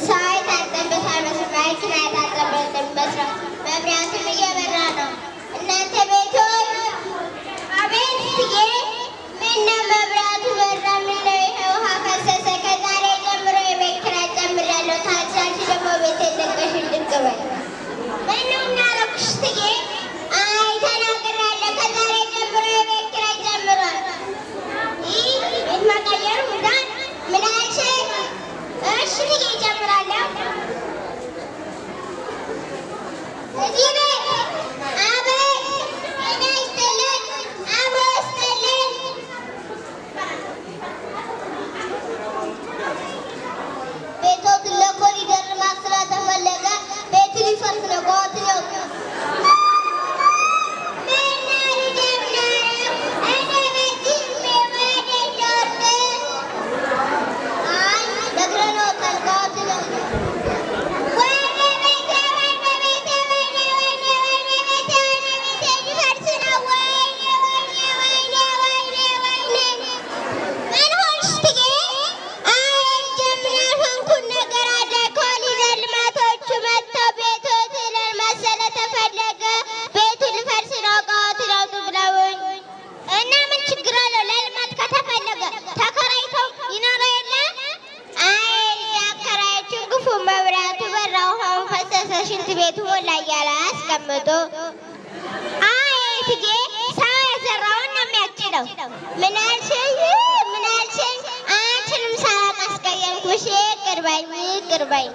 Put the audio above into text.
ሳይታጠብ በሳልበስ ማይክና የታጠበትን በስራ መብራትም እየበራ ነው። እናንተ ቤቶች አቤት ትዬ ምነው መብራቱ በራ? ምነው ይሄ ውሃ ፈሰሰ? ከዛሬ ጀምሮ የቤት ኪራይ ጨምሬያለሁ። ታቻች ደግሞ ቤት የለቀሽ ድቅ በይ። ምነው እናረኩሽ ትዬ? አይ ተናግሬያለሁ። ከዛሬ ጀምሮ የቤት ኪራይ ጨምሯል። ይህ ቤት መቀየሩ ሙዳን ምን አልሽኝ? እሺ ትዬ እጨምራለሁ። እዚህ ቤት አቤት ጤና ይስጥልኝ። አብሮ ይስጥልኝ። ቤቶትን ለኮሪደር ልማት ስለተፈለገ ቤት ሊፈርስ ነው። ከወትን ይወጡ ሽንት ቤቱ ሞላ እያለ አስቀምጦ አይ ትዬ ሰው የዘራውን ነው የሚያጭደው። ምን አልሽኝ? ምን አልሽኝ? አንቺንም ሳላውቅ አስቀየምኩሽ። ይቅር በይኝ፣ ይቅር በይኝ።